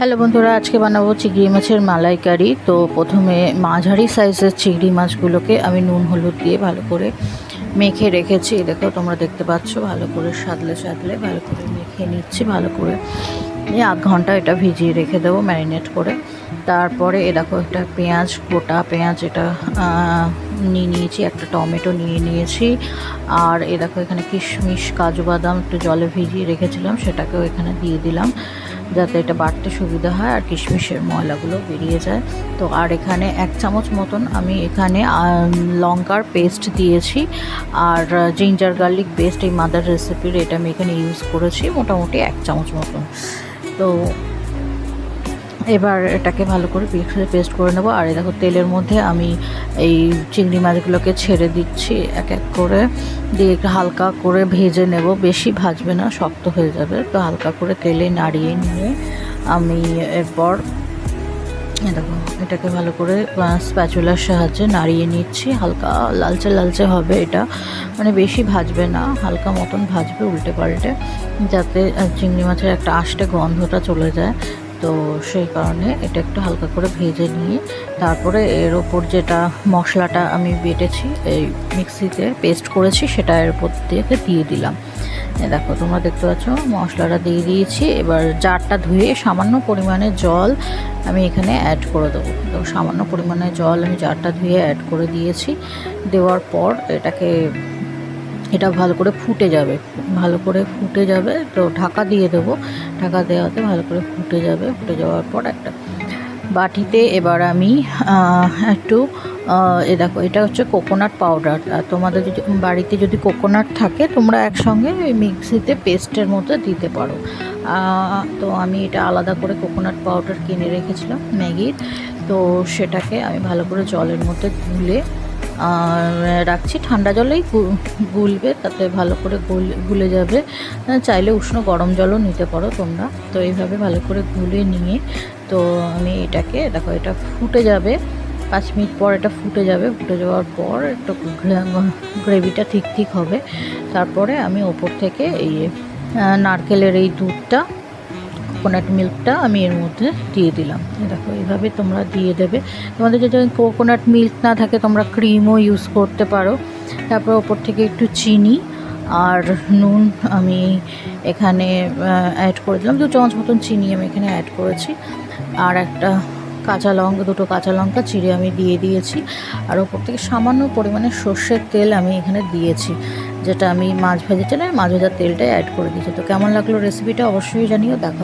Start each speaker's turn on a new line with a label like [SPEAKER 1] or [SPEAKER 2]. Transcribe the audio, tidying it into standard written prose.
[SPEAKER 1] Hello বন্ধুরা, আজকে বানাবো চিংড়ি মাছের মালাইকারি। তো প্রথমে মাঝারি সাইজের চিংড়ি মাছগুলোকে আমি নুন হলুদ দিয়ে ভালো করে মেখে রেখেছি। দেখো, তোমরা দেখতে পাচ্ছ, ভালো করে সাদলে ভালো করে মেখে নিচ্ছি। ভালো করে আধ ঘন্টা এটা ভিজিয়ে রেখে দেবো ম্যারিনেট করে। তারপরে দেখো, একটা পেঁয়াজ, গোটা পেঁয়াজ এটা নিয়ে নিয়েছি, একটা টমেটো নিয়ে নিয়েছি। আর দেখো, এখানে কিশমিশ, কাজু বাদাম একটু জলে ভিজিয়ে রেখেছিলাম, সেটাকেও এখানে দিয়ে দিলাম যাতে এটা বাটতে সুবিধা হয় আর কিশমিশের ময়লাগুলো বেরিয়ে যায়। তো আর এখানে 1 চামচ মতন আমি এখানে লঙ্কার পেস্ট দিয়েছি, আর জিঞ্জার গার্লিক পেস্ট, এই মাদার রেসিপির এটা আমি এখানে ইউজ করেছি মোটামুটি 1 চামচ মতন। তো এবার এটাকে ভালো করে পেস্ট করে নেবো। আর দেখো, তেলের মধ্যে আমি এই চিংড়ি মাছগুলোকে ছেড়ে দিচ্ছি এক এক করে, দিয়ে একটু হালকা করে ভেজে নেব। বেশি ভাজবে না, শক্ত হয়ে যাবে। তো হালকা করে তেলে নাড়িয়ে নিয়ে আমি এরপর দেখো এটাকে ভালো করে স্প্যাচুলার সাহায্যে নাড়িয়ে নিচ্ছি। হালকা লালচে লালচে হবে এটা, মানে বেশি ভাজবে না, হালকা মতন ভাজবে উল্টে পাল্টে, যাতে চিংড়ি মাছের একটা আষ্টে গন্ধটা চলে যায়। তো সেই কারণে এটা একটু হালকা করে ভেজে নিয়ে তারপরে এর ওপর যেটা মশলাটা আমি বেটেছি, এই মিক্সিতে পেস্ট করেছি, সেটা এর ওপর দিয়ে দিলাম। দেখো, তোমরা দেখতে পাচ্ছ মশলাটা দিয়ে দিয়েছি। এবার জারটা ধুয়ে সামান্য পরিমাণে জল আমি এখানে অ্যাড করে দেবো। তো সামান্য পরিমাণে জল আমি জারটা ধুয়ে অ্যাড করে দিয়েছি। দেওয়ার পর এটা ভালো করে ফুটে যাবে। তো ঢাকা দিয়ে দেবো। ঢাকা দেওয়াতে ভালো করে ফুটে যাওয়ার পর একটা বাটিতে এবার আমি একটু দেখো, এটা হচ্ছে কোকোনাট পাউডার। আর তোমাদের বাড়িতে যদি কোকোনাট থাকে, তোমরা একসঙ্গে ওই মিক্সিতে পেস্টের মধ্যে দিতে পারো। তো আমি এটা আলাদা করে কোকোনাট পাউডার কিনে রেখেছিলাম ম্যাগির। তো সেটাকে আমি ভালো করে জলের মধ্যে গুলে রাখছি। ঠান্ডা জলেই গুলবে, তাতে ভালো করে গুলে যাবে। চাইলে উষ্ণ গরম জলও নিতে পারো তোমরা। তো এইভাবে ভালো করে গুলে নিয়ে তো আমি এটাকে দেখো, এটা ফুটে যাবে 5 মিনিট পর। এটা ফুটে যাওয়ার পর একটু গ্রেভিটা ঠিক হবে। তারপরে আমি ওপর থেকে এই নারকেলের এই দুধটা, কোকোনাট মিল্কটা আমি এর মধ্যে দিয়ে দিলাম। দেখো, এইভাবে তোমরা দিয়ে দেবে। তোমাদের যদি কোকোনাট মিল্ক না থাকে, তোমরা ক্রিমও ইউজ করতে পারো। তারপর ওপর থেকে একটু চিনি আর নুন আমি এখানে অ্যাড করে দিলাম। 2 চামচ মতন চিনি আমি এখানে অ্যাড করেছি। আর দুটো কাঁচা লঙ্কা চিড়ে আমি দিয়ে দিয়েছি। আর ওপর থেকে সামান্য পরিমাণে সর্ষের তেল আমি এখানে দিয়েছি, যেটা আমি মাছ ভাজার তেলটাই অ্যাড করে দিয়েছি। তো কেমন লাগলো রেসিপিটা অবশ্যই জানিও। দেখো।